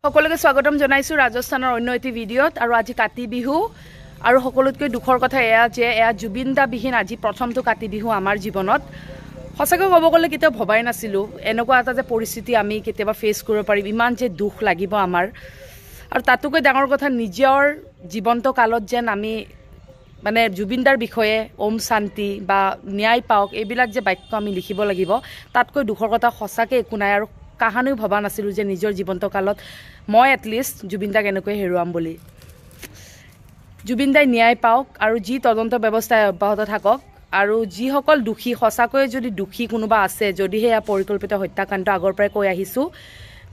সকলোকে স্বাগতম জনাইছো ৰাজস্থানৰ অন্য এটি ভিডিঅ'ত আৰু আজি কাতি বিহু আৰু সকলোতকৈ দুখৰ কথা এয়া যে এয়া জুবিন দা বিহীন আজি প্ৰথমটো কাতি বিহু আমাৰ জীৱনত সঁচাকৈ ক'ব গ'লে কেতিয়াও ভবাই নাছিলোঁ এনেকুৱা এটা যে পৰিস্থিতি আমি কেতিয়াবা ফেচ কৰিব পাৰিম ইমান যে দুখ লাগিব আমাৰ আৰু তাতোকৈ ডাঙৰ কথা নিজৰ জীৱন্ত কালত যেন আমি মানে জুবিন দাৰ বিষয়ে ওম শান্তি বা ন্যায় পাওক এইবিলাক যে বাক্য আমি লিখিব লাগিব তাতকৈ দুখৰ কথা সঁচাকৈ একো নাই আৰু কাহানিও ভবা নাছিলোঁ যে নিজৰ জীৱন্ত কালত মই এটলিষ্ট জুবিন দাক এনেকৈ হেৰুৱাম বুলি জুবিন দাই ন্যায় পাওক আৰু যি তদন্ত ব্যৱস্থা অব্যাহত থাকক আৰু যিসকল দোষী সঁচাকৈ যদি দোষী কোনোবা আছে যদিহে এয়া পৰিকল্পিত হত্যাকাণ্ড আগৰ পৰাই কৈ আহিছোঁ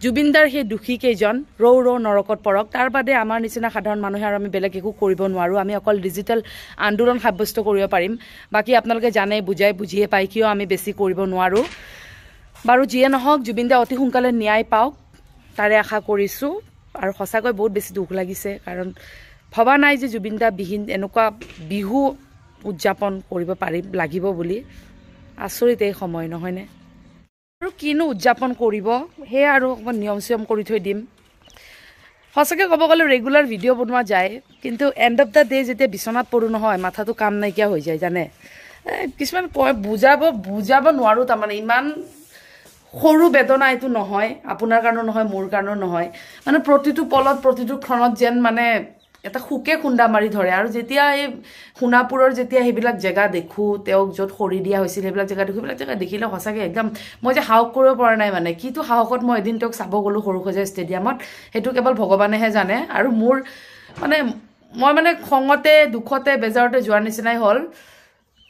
জুবিন দাৰ সেই দোষী কেইজন ৰৌ নৰকত পৰক তাৰ বাদে আমাৰ নিচিনা সাধাৰণ মানুহে আৰু আমি বেলেগ একো কৰিব নোৱাৰোঁ আমি অকল ডিজিটেল আন্দোলন সাব্যস্ত কৰিব পাৰিম বাকী আপোনালোকে জানে বুজাই বুজিয়ে পায় কিয় আমি বেছি কৰিব নোৱাৰোঁ বাৰু যিয়ে নহওক জুবিন দা অতি সোনকালে ন্যায় পাওক তাৰে আশা কৰিছোঁ আৰু সঁচাকৈ বহুত বেছি দুখ লাগিছে কাৰণ ভবা নাই যে জুবিন দা বিহীন এনেকুৱা বিহু উদযাপন কৰিব পাৰিম লাগিব বুলি আচৰিত এই সময় নহয়নে আৰু কিনো উদযাপন কৰিব সেয়া আৰু অকণমান নিয়ম চিয়ম কৰি থৈ দিম সঁচাকৈ ক'ব গ'লে ৰেগুলাৰ ভিডিঅ' বনোৱা যায় কিন্তু এণ্ড অফ দ্য ডে যেতিয়া বিচনাত পৰোঁ নহয় মাথাটো কাম নাইকিয়া হৈ যায় জানে কিছুমান কয় বুজাব নোৱাৰোঁ তাৰমানে ইমান সৰু বেদনা এইটো নহয় আপোনাৰ কাৰণেও নহয় মোৰ কাৰণেও নহয় মানে প্ৰতিটো পলত প্ৰতিটো ক্ষণত যেন মানে এটা শুকে খুন্দা মাৰি ধৰে আৰু যেতিয়া এই সোণাপুৰৰ যেতিয়া সেইবিলাক জেগা দেখোঁ তেওঁক য'ত খৰি দিয়া হৈছিল সেইবিলাক জেগা দেখোঁ সেইবিলাক জেগা দেখিলে সঁচাকৈ একদম মই যে সাহস কৰিব পৰা নাই মানে কিটো সাহসত মই এদিন তেওঁক চাব গ'লোঁ সৰুসজাই ষ্টেডিয়ামত সেইটো কেৱল ভগৱানেহে জানে আৰু মোৰ মানে মই মানে খঙতে দুখতে বেজাৰতে যোৱাৰ নিচিনাই হ'ল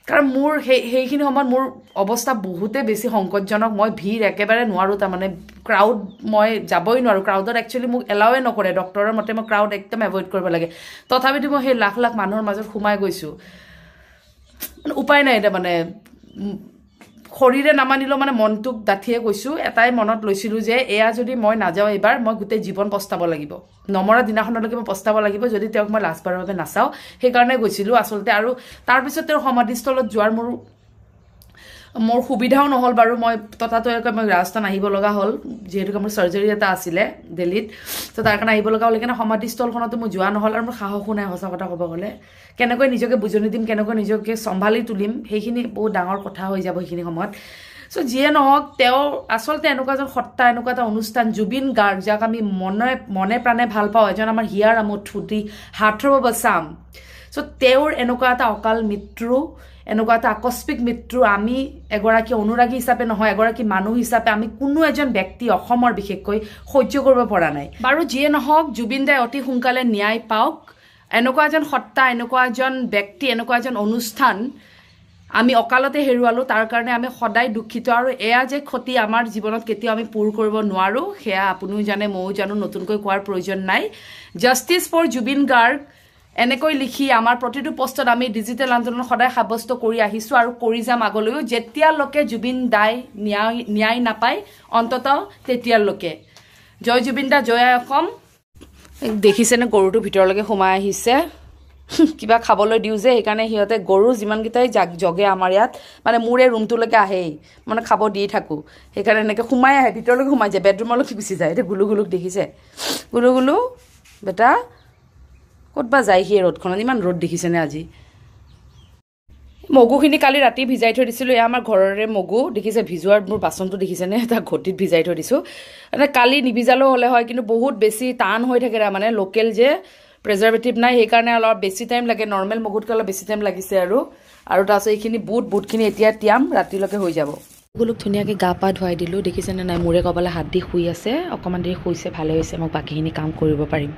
কাৰণ মোৰ সেইখিনি সময়ত মোৰ অৱস্থা বহুতে বেছি সংকটজনক মই ভিৰ একেবাৰে নোৱাৰোঁ তাৰমানে ক্ৰাউড মই যাবই নোৱাৰোঁ ক্ৰাউডত একচুৱেলি মোক এলাউৱে নকৰে ডক্টৰৰ মতে মই ক্ৰাউড একদম এভইড কৰিব লাগে তথাপিতো মই সেই লাখ লাখ মানুহৰ মাজত সোমাই গৈছোঁ মানে উপায় নাই এতিয়া মানে শৰীৰে নামানিলেও মানে মনটোক ডাঠিয়ে গৈছোঁ এটাই মনত লৈছিলোঁ যে এয়া যদি মই নাযাওঁ এইবাৰ মই গোটেই জীৱন পস্তাব লাগিব নমৰা দিনাখনলৈকে মই পস্তাব লাগিব যদি তেওঁক মই লাষ্টবাৰৰ বাবে নাচাওঁ সেইকাৰণে গৈছিলোঁ আচলতে আৰু তাৰপিছত তেওঁৰ সমাধিস্থলত যোৱাৰ মোৰ সুবিধাও নহ'ল বাৰু মই তথাপিও মই ৰাজস্থান আহিব লগা হ'ল যিহেতুকে মোৰ চাৰ্জাৰী এটা আছিলে দিল্লীত তো তাৰ কাৰণে আহিব লগা হ'ল সেইকাৰণে সমাধিস্থলখনতো মোৰ যোৱা নহ'ল আৰু মোৰ সাহসো নাই সঁচা কথা ক'ব গ'লে কেনেকৈ নিজকে বুজনি দিম কেনেকৈ নিজকে চম্ভালি তুলিম সেইখিনি বহুত ডাঙৰ কথা হৈ যাব সেইখিনি সময়ত চ' যিয়ে নহওক তেওঁ আচলতে এনেকুৱা এজন সত্তা এনেকুৱা এটা অনুষ্ঠান জুবিন গাৰ্গ যাক আমি মনে প্ৰাণে ভাল পাওঁ এজন আমাৰ হিয়াৰ আমঠুটি হাৰ্থৰ বচাম চ' তেওঁৰ এনেকুৱা এটা অকাল মৃত্যু এনেকুৱা এটা আকস্মিক মৃত্যু আমি এগৰাকী অনুৰাগী হিচাপে নহয় এগৰাকী মানুহ হিচাপে আমি কোনো এজন ব্যক্তি অসমৰ বিশেষকৈ সহ্য কৰিব পৰা নাই বাৰু যিয়ে নহওক জুবিন দাই অতি সোনকালে ন্যায় পাওক এনেকুৱা এজন সত্তা এনেকুৱা এজন ব্যক্তি এনেকুৱা এজন অনুষ্ঠান আমি অকালতে হেৰুৱালোঁ তাৰ কাৰণে আমি সদায় দুখিত আৰু এয়া যে ক্ষতি আমাৰ জীৱনত কেতিয়াও আমি পূৰ কৰিব নোৱাৰোঁ সেয়া আপুনিও জানে ময়ো জানো নতুনকৈ কোৱাৰ প্ৰয়োজন নাই জাষ্টিছ ফৰ জুবিন গাৰ্গ এনেকৈ লিখি আমাৰ প্ৰতিটো পষ্টত আমি ডিজিটেল আন্দোলন সদায় সাব্যস্ত কৰি আহিছোঁ আৰু কৰি যাম আগলৈও যেতিয়ালৈকে জুবিন দাই ন্যায় নাপায় অন্ততঃ তেতিয়ালৈকে জয় জুবিন দা জয় অসম দেখিছেনে গৰুটো ভিতৰলৈকে সোমাই আহিছে কিবা খাবলৈ দিওঁ যে সেইকাৰণে সিহঁতে গৰু যিমানকেইটাই জগে আমাৰ ইয়াত মানে মোৰ এই ৰুমটোলৈকে আহেই মানে খাব দি থাকোঁ সেইকাৰণে এনেকৈ সোমাই আহে ভিতৰলৈকে সোমাই যায় বেডৰুমলৈকে গুচি যায় এতিয়া গুলুক দেখিছে গুলু বেটা ক'ত বা যায় সেই ৰ'দখনত ইমান ৰ'দ দেখিছেনে আজি মগুখিনি কালি ৰাতি ভিজাই থৈ দিছিলোঁ এয়া আমাৰ ঘৰৰে মগু দেখিছে ভিজোৱাৰ মোৰ বাচনটো দেখিছেনে এটা ঘটিত ভিজাই থৈ দিছোঁ মানে কালি নিভিজালেও হ'লে হয় কিন্তু বহুত বেছি টান হৈ থাকে তাৰমানে লোকেল যে প্ৰিজাৰ্ভেটিভ নাই সেইকাৰণে অলপ বেছি টাইম লাগে নৰ্মেল মগুতকৈ অলপ বেছি টাইম লাগিছে আৰু তাৰপিছত এইখিনি বুটখিনি এতিয়া তিয়াম ৰাতিলৈকে হৈ যাব গুলুক ধুনীয়াকৈ গা পা ধুৱাই দিলোঁ দেখিছেনে নাই মূৰে কপালে হাত দি শুই আছে অকণমান দেৰি শুইছে ভালে হৈছে মই বাকীখিনি কাম কৰিব পাৰিম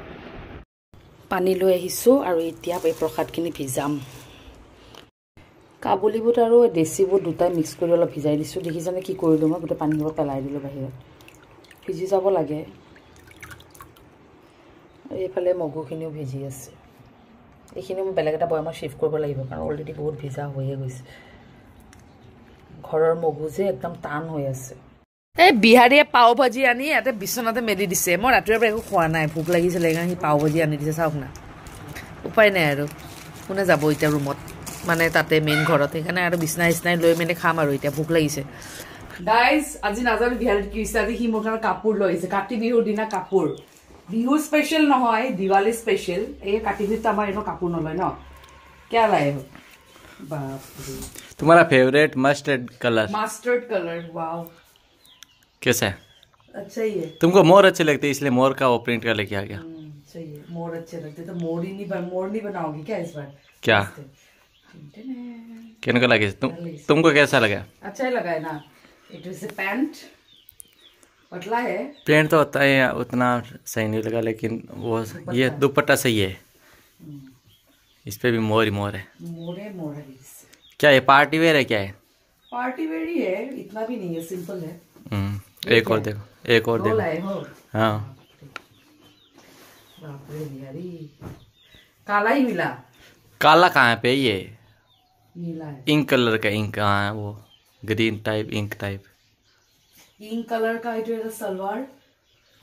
পানী লৈ আহিছোঁ আৰু এতিয়া এই প্ৰসাদখিনি ভিজাম কাবুলী বুট আৰু দেশী বুট দুটাই মিক্স কৰি অলপ ভিজাই দিছোঁ দেখিছেনে কি কৰিলোঁ মই গোটেই পানীবোৰ পেলাই দিলোঁ বাহিৰত ভিজি যাব লাগে এইফালে মগুখিনিও ভিজি আছে এইখিনি মই বেলেগ এটা বৈয়ামত শ্বিফ্ট কৰিব লাগিব কাৰণ অলৰেডি বহুত ভিজা হৈয়ে গৈছে ঘৰৰ মগু যে একদম টান হৈ আছে এই বিহাৰীয়ে পাও ভাজি আনি ইয়াতে বিচনাতে মেলি দিছে মই ৰাতিপুৱাৰ পৰা একো খোৱা নাই ভোক লাগিছিলে সেইকাৰণে সি পাও ভাজি আনি দিছে চাওক না উপায় নাই আৰু কোনে যাব এতিয়া ৰুমত মানে তাতে মেইন ঘৰত সেইকাৰণে আৰু বিচনাই লৈ মেলি খাম আৰু এতিয়া ভোক লাগিছে গাইজ আজি নাজানো বিহাৰীত কি হৈছে আজি সি মোৰ কাৰণে কাপোৰ লৈ আহিছে কাতি বিহুৰ দিনা কাপোৰ बिहू स्पेशल নহয় दिवाली स्पेशल ये काटी भी तो हमारे कापूर न न क्या लाए हो बाप रे तुम्हारा फेवरेट मस्टर्ड कलर वाओ कैसा है अच्छा ही है तुमको मोर अच्छे लगते हैं इसलिए मोर का वो प्रिंट का लेके आ गया सही है मोर अच्छे लगते तो मोर नहीं बनाओगी क्या इस बार क्या किनको लगे तुमको कैसा लगा अच्छा ही लगा है ना इट इज अ पैंट पतला है पैंट तो होता है उतना सही नहीं लगा लेकिन वो ये दुपट्टा सही है इस पे भी मोर ही मोर है मोर है क्या है पार्टी वेयर है क्या है पार्टी वेयर ही है इतना भी नहीं है सिंपल है एक और देखो हाँ बाप रे यारी काला ही मिला काला कहाँ पे ये नीला है इंक कलर का इंक कहाँ है वो green type ink type ink colour का है सलवार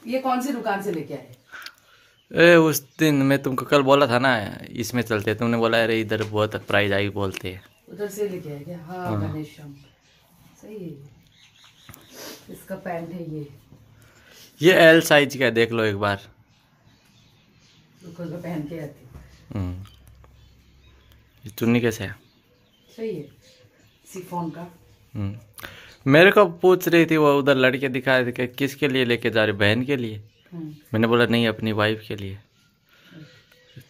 ये कौन सी दुकान से लेके आए उस दिन मैं तुमको कल बोला था ना इसमें चलते तुमने बोला अरे इधर बहुत प्राइस आई बोलते हैं उधर से लेके आए क्या हाँ गणेशम सही है इसका पैंट है ये एल साइज का देख लो एक बार तो पहन के आती ये चुन्नी कैसे है सही है सिफोन का मेरे को पूछ रही थी वो उधर लड़के दिखा रहे थे किसके लिए लेके जा रहे बहन के लिए मैंने बोला नहीं अपनी वाइफ के लिए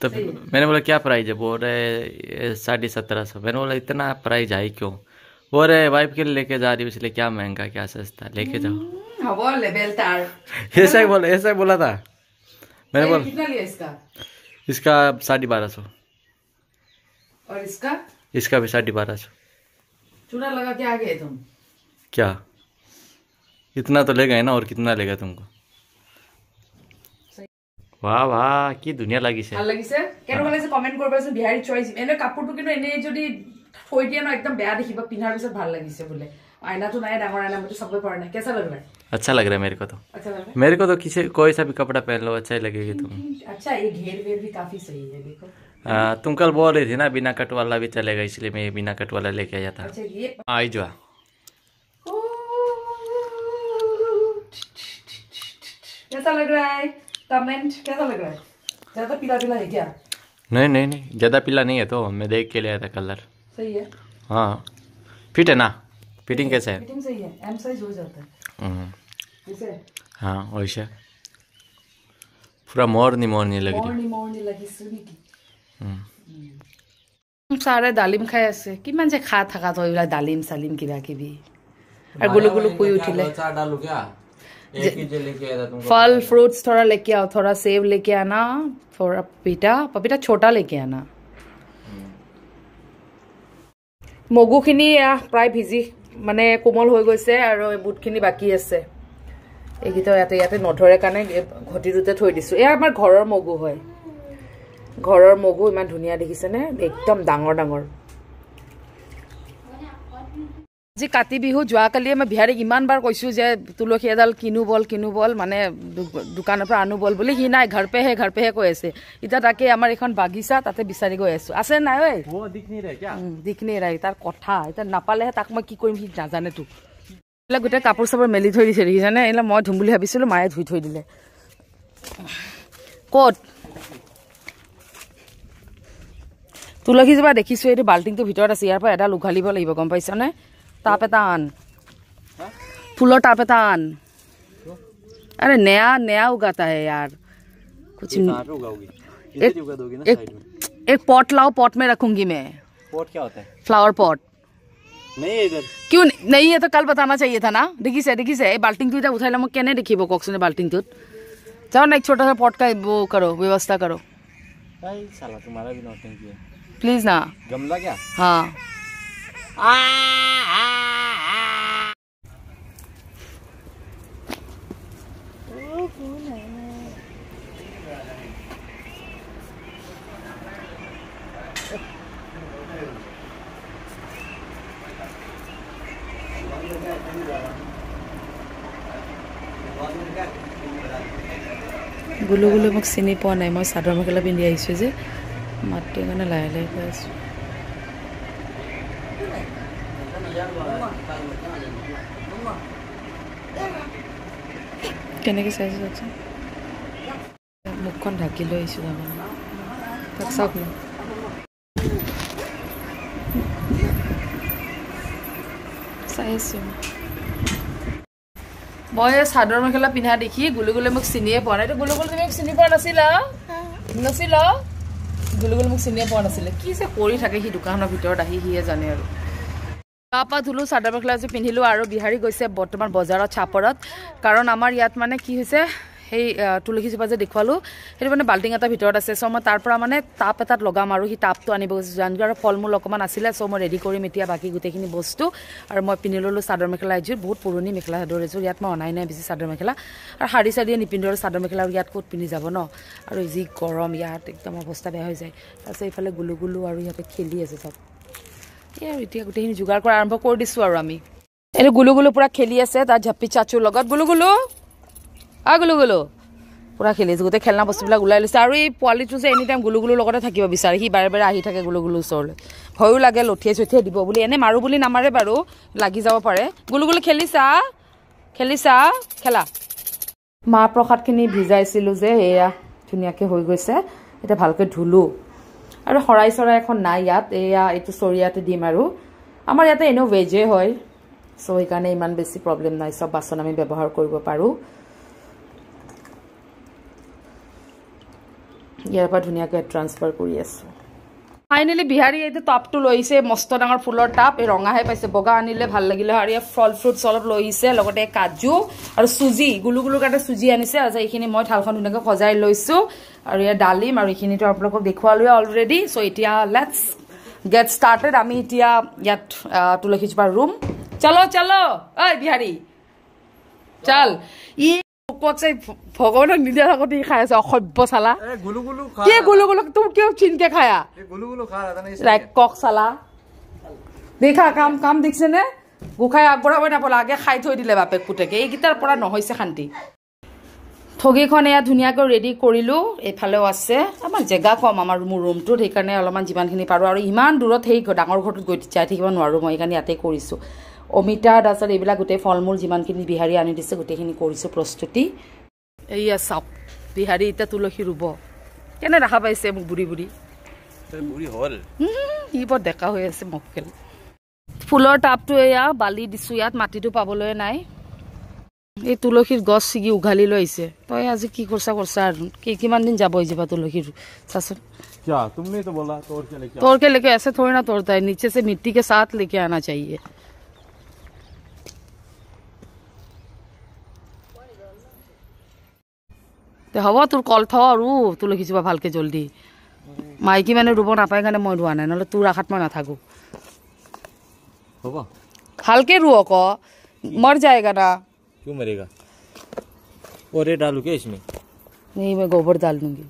तब मैंने बोला क्या प्राइस है बोल रहे 1750 मैंने बोला इतना प्राइस है क्यों बोल रहे वाइफ के लिए लेके जा रही हूँ इसलिए क्या महंगा क्या सस्ता लेके जाओ ऐसा ही बोला था मैंने बोला कितना लिया इसका 1250 और इसका भी 1250 चूड़ा लगा के आ गए तुम क्या इतना तो लेगा है ना और कितना लेगा तुमको वाह वाह की दुनिया লাগিছে ভাল লাগিছে কেন লাগিছে কমেন্ট করবাচোন বিহাৰী চইচ এনে কাপোৰটো কিন্তু এনে যদি থৈ দিয়ে না একদম বেয়া দেখিবা পিন্ধাৰ পিছত ভাল লাগিছে বলে आईना तो नहीं डांगोर आईना मुझे सब पे पड़ना है कैसा लग रहा है अच्छा लग रहा है मेरे को तो अच्छा लग रहा है मेरे को तो किसी कोई सा भी कपड़ा पहन लो अच्छा ही लगेगी तुम अच्छा ये घेर वेर भी काफी सही है देखो तुम कल बोल रही थी ना बिना कट वाला भी चलेगा इसलिए मैं बिना कट वाला लेके आया था अच्छा ये आई जो कैसा लग रहा है कमेंट कैसा लग रहा है ज्यादा पीला पीला है क्या नहीं ज्यादा पीला नहीं है तो मैं देख के ले आया था कलर सही है हाँ फिट है ना फिटिंग कैसे है फिटिंग सही है एम साइज हो जाता है जैसे हाँ वैसे पूरा मोरनी लगी सुनी की सारे डालिम खाই আছে কিমান যে খা থাকা তো এইলা ডালিম সালিম কিবা কিবি আর গুলো গুলো কুই উঠিলে डालू क्या एक ही जो लेके आया था तुमको फल फ्रूट्स थोड़ा लेके आओ थोड़ा सेब लेके आना थोड़ा पपीता छोटा लेके आना মগুখিনি প্ৰায় ভিজি মানে কোমল হৈ গৈছে আৰু বুটখিনি বাকি আছে এইকিটা ইয়াতে নধৰে কাৰণে ঘটিটোতে থৈ দিছো এয়া আমাৰ ঘৰৰ মগু হয় ঘৰৰ মগু ইমান ধুনিয়া দেখিছে নে একদম ডাঙৰ ডাঙৰ আজি কাতি বিহু যোৱা কালি মই বিহাৰীক ইমান বাৰ কৈছো যে তুলসী এডাল কিনু বল মানে দোকানৰ পৰা আনু বল বুলি হি নাই ঘৰ পে হে কৈ আছে ইটা তাকে আমাৰ এখন বাগিচা তাতে বিচাৰি গৈ আছো আছে নাই ঐ वो दिख नहीं रहा क्या दिख नहीं रहा তাৰ কথা এটা নাপালেহে তাক মই কি কৰিম সি নাজানে তো এলা গোটে কাপোৰ চাপোৰ মেলি থৈ দিছে দেখিছানে এলা মই ধুম বুলি ভাবিছিলো মায়ে ধুই থৈ দিলে ক'ত তুলসী জোপা দেখিছো এইটো বাল্টিংটো ভিতৰত আছে ইয়াৰ পৰা এডাল উঘালিব লাগিব গম পাইছনে ताप एता आन फूलों ताप एता आन अरे नया उगाता है यार कुछ एक पॉट लाओ पॉट में रखूंगी मैं पॉट क्या होता है फ्लावर पॉट नहीं है इधर क्यों नहीं है तो कल बताना चाहिए था ना देखी से बाल्टिंग तो उठाई मैं केने देखिए कौन बाल्टिंग तो जाओ ना एक छोटा सा पॉट का वो करो व्यवस्था करो साला तुम्हारा भी नौटंकी है प्लीज ना गमला क्या हाँ গুলো মোক চিনি পোৱা নাই মই চাদৰ মেখেলা পিন্ধি আহিছো যে মাতটো মানে লাহে লাহে কৈ আছো কেনেকৈ চাইছো মুখখন ঢাকি লৈ আহিছোঁ তাক চাওক না চাই আছোঁ মই চাদৰ মেখেলা পিন্ধা দেখি গুলুগুলে মোক চিনিয়ে পোৱা নাই এইটো গুলুগুল তুমি চিনি পোৱা নাছিলা গুলুগুল মোক চিনিয়ে পোৱা নাছিলে কি যে কৰি থাকে সি দোকানৰ ভিতৰত আহি সিয়ে জানে আৰু পা ধুলো চাদৰ মেখেলা এযোৰ পিন্ধিলোঁ আৰু বিহাৰী গৈছে বৰ্তমান বজাৰত চাপৰত কাৰণ আমাৰ ইয়াত মানে কি হৈছে সেই তুলসীজোপা যে দেখুৱালোঁ সেইটো মানে বাল্টিং এটা ভিতৰত আছে চ' মই তাৰ পৰা মানে টাপ এটাত লগাম আৰু সি টাপটো আনিব গৈছোঁ জানগৈ আৰু ফল মূল অকণমান আছিলে চ' মই ৰেডি কৰিম এতিয়া বাকী গোটেইখিনি বস্তু আৰু মই পিন্ধি ল'লোঁ চাদৰ মেখেলা এযোৰ বহুত পুৰণি মেখেলা চাদৰ এযোৰ ইয়াত মই অনাই নাই বেছি চাদৰ মেখেলা আৰু শাৰী চাৰিয়ে নিপিন্ধোঁ আৰু চাদৰ মেখেলা আৰু ইয়াত ক'ত পিন্ধি যাব ন আৰু যি গৰম ইয়াত একদম অৱস্থা বেয়া হৈ যায় তাৰপিছত এইফালে গুলু আৰু ইয়াতে খেলি আছে চব এই আৰু এতিয়া গোটেইখিনি যোগাৰ কৰা আৰম্ভ কৰি দিছোঁ আৰু আমি এইটো গুলু পূৰা খেলি আছে তাৰ ঝাপি চাচুৰ লগত গুলু পূৰা খেলি আছে গোটেই খেলনা বস্তুবিলাক ওলাই লৈছে আৰু এই পোৱালিটো যে এনি টাইম গুলুগুলুৰ লগতে থাকিব বিচাৰে সি বাৰে বাৰে আহি থাকে গুলুগুলুৰ ওচৰলৈ ভয়ো লাগে লঠিয়াই চঠিয়াই দিব বুলি এনে মাৰো বুলি নামাৰে বাৰু লাগি যাব পাৰে গুলুগুলু খেলিছা খেলা মাহ প্ৰসাদখিনি ভিজাইছিলোঁ যে এয়া ধুনীয়াকৈ হৈ গৈছে এতিয়া ভালকৈ ধুলোঁ আৰু শৰাই চৰাই এখন নাই ইয়াত এয়া এইটো চৰিয়াতে দিম আৰু আমাৰ ইয়াতে এনেও ভেজে হয় চ' সেইকাৰণে ইমান বেছি প্ৰব্লেম নাই চব বাচন আমি ব্যৱহাৰ কৰিব পাৰোঁ ইয়াৰ পৰা ধুনীয়াকৈ ট্ৰান্সফাৰ কৰি আছোঁ ফাইনেলি বিহাৰী এইটো টাপটো লৈছে মস্ত ডাঙৰ ফুলৰ টাপ এই ৰঙাহে পাইছে বগা আনিলে ভাল লাগিলে আৰু ইয়াৰ ফল ফ্ৰুটছ অলপ লৈছে লগতে কাজু আৰু চুজি গুলুগুলুৰ কাৰণে চুজি আনিছে আৰু এইখিনি মই থালখন ধুনীয়াকৈ সজাই লৈছোঁ আৰু ইয়াৰ ডালিম আৰু এইখিনিতো আপোনালোকক দেখুৱালোৱে অলৰেডি চ' এতিয়া লেটছ গেট ষ্টাৰ্টেড আমি এতিয়া ইয়াত তুলসীজোপাৰ ৰুম চলো ঐ বিহাৰী চাল ই ভগৱানক নিদিয়াৰ আগতে ই খাই আছে অসভ্য চালা গুলুগুলু তুমি কিয় চিনকে খায়া কক চালা দেখা কাম দেখিছে নে গোসাই আগবঢ়াবই নাপালে আগে খাই থৈ দিলে বাপেক পুতেকে এইকেইটাৰ পৰা নহৈছে শান্তি ঠগীখন এয়া ধুনীয়াকৈ ৰেডি কৰিলোঁ এইফালেও আছে আমাৰ জেগা কম আমাৰ মোৰ ৰুমটোত সেইকাৰণে অলপমান যিমানখিনি পাৰোঁ আৰু ইমান দূৰত সেই ডাঙৰ ঘৰটোত গৈ যাই থাকিব নোৱাৰোঁ মই সেইকাৰণে ইয়াতে কৰিছোঁ অমিতা তাৰপিছত এইবিলাক গোটেই ফল মূল যিমানখিনি বিহাৰী আনি দিছে গোটেইখিনি কৰিছোঁ প্ৰস্তুতি এইয়া চাওক বিহাৰী এতিয়া তুলসী ৰুব কেনে দেখা পাইছে মোক বুঢ়ী হ'ল ই বৰ ডেকা হৈ আছে মক্কেল ফুলৰ টাবটো এয়া বালি দিছোঁ ইয়াত মাটিটো পাবলৈ নাই এই তুলসীৰ গছ ছিগি উঘালি লৈ আহিছে তই আজি কি কৰছা আৰু কিমান দিন যাব এইজোপা তুলসীৰ চাচোন तोड़ के लेके ऐसे थोड़ी ना तोड़ता है नीचे से मिट्टी के साथ लेके आना चाहिए হ'ব তোৰ কল থ আৰু তুলসীজোপা ভালকে জলদি মাইকী মানে ৰুব নাপায় কাৰণে মই ৰোৱা নাই নহ'লে তোৰ আশাত মই নাথাকোঁ ভালকে ৰু আকৌ मर जाएगा ना क्यों मरेगा और ये डालू क्या इसमें नहीं मैं गोबर डाल दूंगी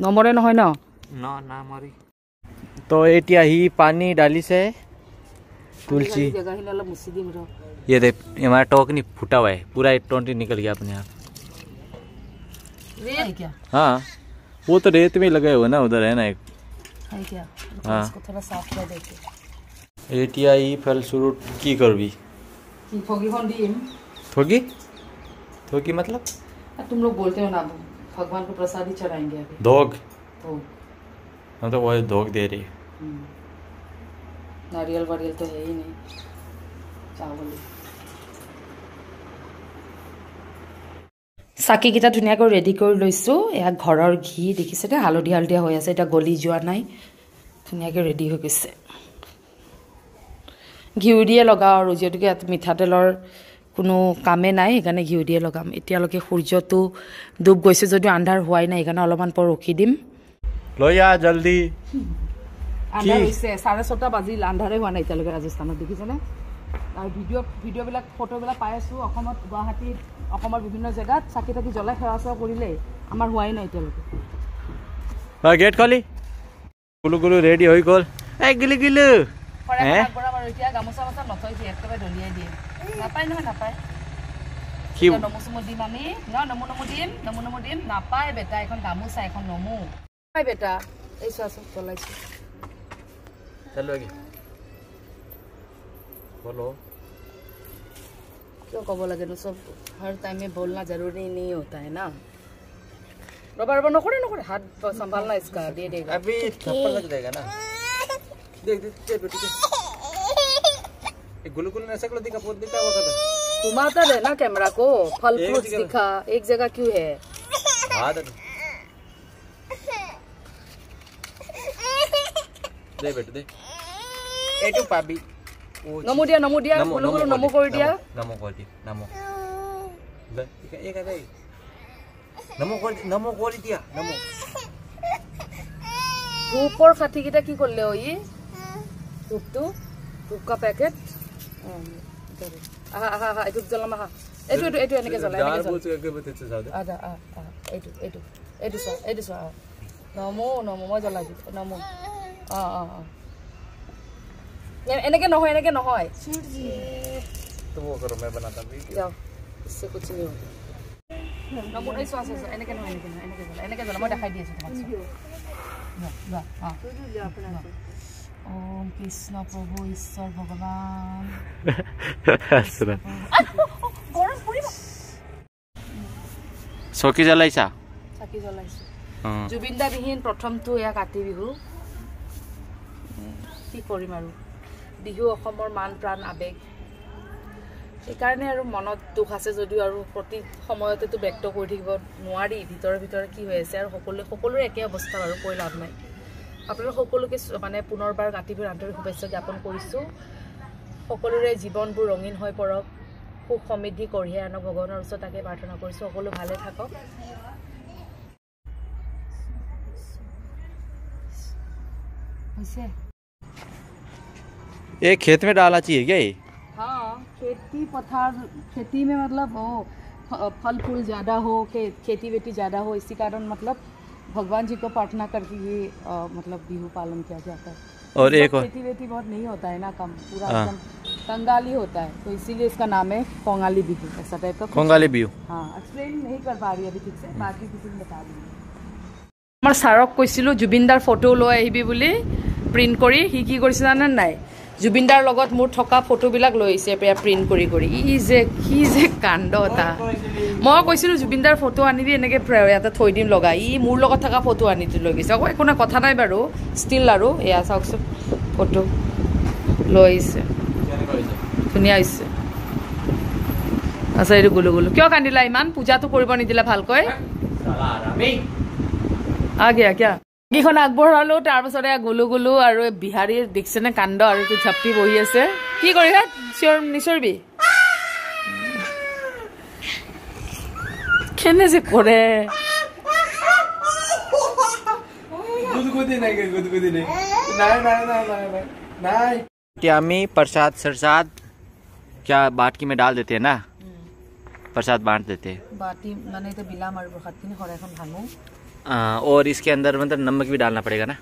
नमरे নহয় না ना मरी तो एटिया ही पानी डाली से तुलसी जगह ही वाला मुसी दिम रो ये देख हमारा टॉक नहीं फूटा हुआ है पूरा 20 निकल गया अपने आप रेत क्या हाँ वो तो रेत में लगे हुए ना उधर है ना एक है क्या हाँ इसको थोड़ा साफ कर देते एटिया ही फल फ्रूट की करबी की थोगी हों दीम थोगी मतलब तुम लोग बोलते हो ना भगवान को प्रसाद ही चढ़ाएंगे अभी धोग हम तो वो धोग दे रही नारियल वारियल तो है ही नहीं चावल চাকিকেইটা ধুনীয়াকৈ ৰেডি কৰি লৈছোঁ এয়া ঘৰৰ ঘি দেখিছে নে হালধীয়া হৈ আছে এটা গলি যোৱা নাই ধুনীয়াকৈ ৰেডি হৈ গৈছে ঘিউ দিয়ে লগাওঁ আৰু যিহেতুকে ইয়াত মিঠাতেলৰ কোনো কামে নাই সেইকাৰণে ঘিউ দিয়ে লগাম এতিয়ালৈকে সূৰ্যটো ডুব গৈছে যদিও আন্ধাৰ হোৱাই নাই সেইকাৰণে অলপমান পৰ ৰখি দিম লৈ আ জলদি আন্ধাৰ হৈছে 6:30 বাজিল আন্ধাৰে হোৱা নাই এতিয়ালৈকে ৰাজস্থানত দেখিছেনে আৰু ভিডিঅ'বিলাক ফটোবিলাক পাই আছোঁ অসমত গুৱাহাটীত অসমৰ বিভিন্ন জেগাত চাকি তাকি জ্বলাই সেৱা চেৱা কৰিলে আমাৰ হোৱাই নাই এতিয়ালৈকে গেট খালি গুলু ৰেডি হৈ গ'ল এই গিলু এতিয়া গামোচা মাছা নথৈছে একেবাৰে দলিয়াই দিয়ে নাপায় নহয় নাপায় কি নমু দিম আমি নমু দিম নাপায় বেটা এখন গামোচা এখন নমু পাই বেটা এই চোৱাচোন চলাইছোঁ চলো আগে বলো क्यों कब लगे तो सब हर टाइम में बोलना जरूरी नहीं होता है ना। रबर रबर नखोड़े नखोड़े हाथ संभालना इसका, दे देगा अभी थप्पड़ लग जाएगा ना। देख देख देख बेटी ये गुलगुल ने ऐसा दिखा पोत दिखा वो कर घुमाता है ना कैमरा को, फल फ्रूट दिखा, एक जगह क्यों है। हां दे बेटे दे एटू पाबी नमो दिया गुलगुल नमो कर दिया नमो ले एक है नमो कर दिया नमो। धूपर खाती किटा की करले हो ये धूप का पैकेट आहा धूप जलाम आहा एटू এনেকে জ্বলা আদা এটু সা নমো মই জ্বলাই দি নমো এনেকে নহয় तो वो करो मैं बनाता वीडियो जाओ, इससे कुछ नहीं होता। नमो ऐसा এনেকে জ্বলা মই দেখাই দি আছো তোমাক। ओम कृष्ण प्रभु ईश्वर भगवान चौकी জ্বলাইছা চাকি জ্বলাইছো। জুবিনদা বিহীন প্ৰথমটো এয়া কাতি বিহু। কি কৰিম আৰু বিহু অসমৰ মান প্ৰাণ আবেগ, সেইকাৰণে আৰু মনত দুখ আছে যদিও আৰু প্ৰতি সময়তেতো ব্যক্ত কৰি থাকিব নোৱাৰি ভিতৰে কি হৈ আছে। আৰু সকলোৰে একে অৱস্থা বাৰু কৈ লাভ নাই। আপোনালোক সকলোকে মানে পুনৰবাৰ কাতি বিহুৰ আন্তৰিক শুভেচ্ছা জ্ঞাপন কৰিছোঁ। সকলোৰে জীৱনবোৰ ৰঙীন হৈ পৰক, সুখ সমৃদ্ধি কঢ়িয়াই আনক ভগৱানৰ ওচৰত তাকে প্ৰাৰ্থনা কৰিছোঁ। সকলো ভালে থাকক। ये खेत में डालना चाहिए क्या ये? हाँ, खेती में मतलब वो फल फूल ज़्यादा हो, खेती वेती ज़्यादा हो, इसी कारण मतलब भगवान जी को प्रार्थना करके ये मतलब बिहू पालन किया जाता है। और एक खेती वेती बहुत नहीं होता है ना, कम पूरा एकदम कंगाली होता है, तो इसीलिए इसका नाम है कोंगाली बिहू, ऐसा टाइप का कोंगाली बिहू। हाँ, एक्सप्लेन नहीं कर पा रही अभी ठीक से, बाकी किसी ने बता दी। আমাৰ ছাৰক কৈছিলোঁ জুবিনদাৰ ফটো লৈ আহিবি বুলি প্ৰিণ্ট কৰি, সি কি কৰিছে জানে নাই, জুবিনদাৰ লগত মোৰ থকা ফটোবিলাক লৈ আহিছে প্ৰিণ্ট কৰি কি যে কাণ্ড এটা। মই কৈছিলোঁ জুবিনদাৰ ফটো আনিবি এনেকৈ ইয়াতে থৈ দিম লগাই, মোৰ লগত থকা ফটো আনি লৈ গৈছে। আকৌ একো নাই, কথা নাই বাৰু, ষ্টিল আৰু এয়া চাওকচোন ফটো লৈ আহিছে, ধুনীয়া হৈছে। আচ্ছা এইটো গুলু কিয় কান্দিলা ইমান, পূজাটো কৰিব নিদিলা ভালকৈ। আগে কিয় গীখন আগবঢ়ালো, তাৰপাছতে গুলু আৰু বিহাৰীৰ দেখিছেনে কাণ্ড, আৰু এইটো ঝাপি বহি আছে। কি কৰি নিচৰিবি কেনে যে কৰে। यामी प्रसाद सरसाद क्या बाटकी में डाल देते हैं ना, प्रसाद बांट देते हैं। बाटी मैंने तो बिला मार प्रसाद की नहीं खड़ा भानू। और इसके अंदर मतलब नमक भी डालना पड़ेगा ना।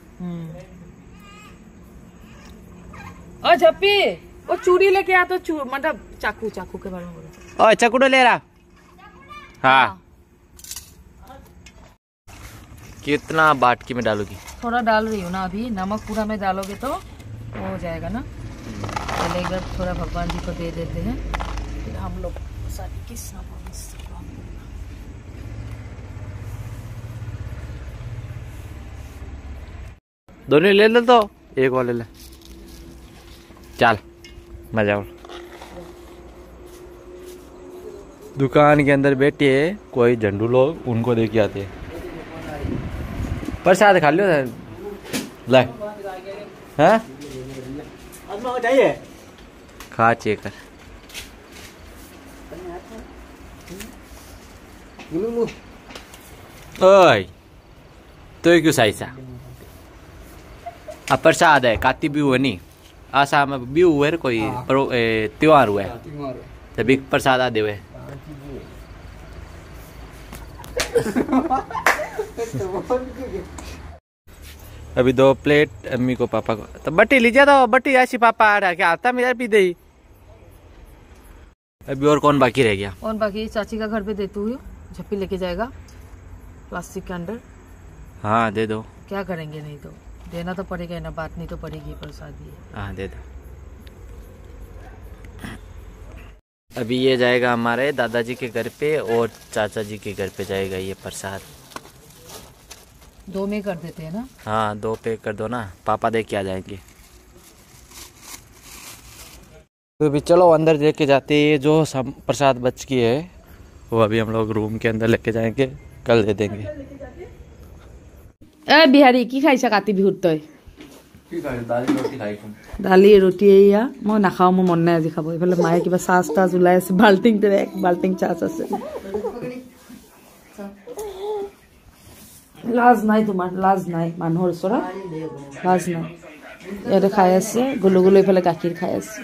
ओ झप्पी वो चूड़ी लेके आ, तो मतलब चाकू के बारे में बोलो। ओ चकुड़ो ले रहा। हाँ कितना बाटकी में डालोगी? थोड़ा डाल रही हूँ ना अभी, नमक पूरा में डालोगे तो वो हो जाएगा ना। पहले एक बार थोड़ा भगवान जी को दे देते हैं, फिर हम लोग दोनों ले ले, तो एक और ले ले, चल मजा। दुकान के अंदर बैठे कोई झंडू लोग, उनको दे के आते हैं प्रसाद। खा लो ले, हाँ चाहिए खा चेक कर। ओए तो क्यों साइसा प्रसाद है, काती बिहू है नहीं, आसाम में बिहू है कोई त्योहार हुआ है, तभी प्रसाद आ देवे। अभी 2 प्लेट अम्मी को पापा को, तो बट्टी लीजिए, तो बट्टी ऐसी पापा आ रहा क्या आता मेरा पी दे। अभी और कौन बाकी रह गया? और बाकी चाची का घर पे देती हूँ, झप्पी लेके जाएगा प्लास्टिक के अंदर। हाँ दे दो, क्या करेंगे, नहीं तो देना तो पड़ेगा ना, बात नहीं तो पड़ेगी, प्रसाद ही। हाँ दे दो। अभी ये जाएगा हमारे दादाजी के घर पे और चाचा जी के घर पे जाएगा ये प्रसाद। 2 में कर देते हैं ना? हाँ 2 पैक कर दो ना, पापा दे के आ जाएंगे। तो अभी चलो अंदर लेके जाते हैं। जो प्रसाद बच की है वो अभी हम लोग रूम के अंदर लेके जाएंगे, कल दे देंगे। ए बिहारी की खाइছা কাতি বিহুত তই? দালি ৰুটি এয়া মই নাখাওঁ, মোৰ মন নাই আজি খাব। এইফালে মায়ে কিবা চাহ তাহ ওলাই আছে, বাল্টিংটোৰে এক বাল্টিং চাহ আছে। লাজ নাই তোমাৰ, লাজ নাই মানুহৰ ওচৰত, লাজ নাই। ইয়াতে খাই আছে গুলু গুলু, এইফালে গাখীৰ খাই আছে।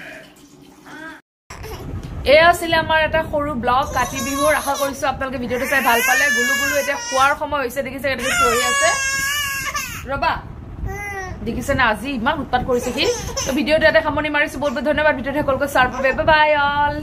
এয়া আছিলে আমাৰ এটা সৰু ব্লগ কাতি বিহুৰ। আশা কৰিছো আপোনালোকে ভিডিঅ'টো চাই ভাল পালে। গুলু গুলু এতিয়া খোৱাৰ সময় হৈছে, দেখিছে কেনেকৈ চিঞৰি আছে। ৰবা দেখিছে না, আজি ইমান উৎপাত কৰিছে সি। তো ভিডিঅ'টো ইয়াতে সামৰণি মাৰিছো। বহুত বহুত ধন্যবাদ ভিডিঅ'টো সকলোকে চাৰ বাবে। Bye bye all.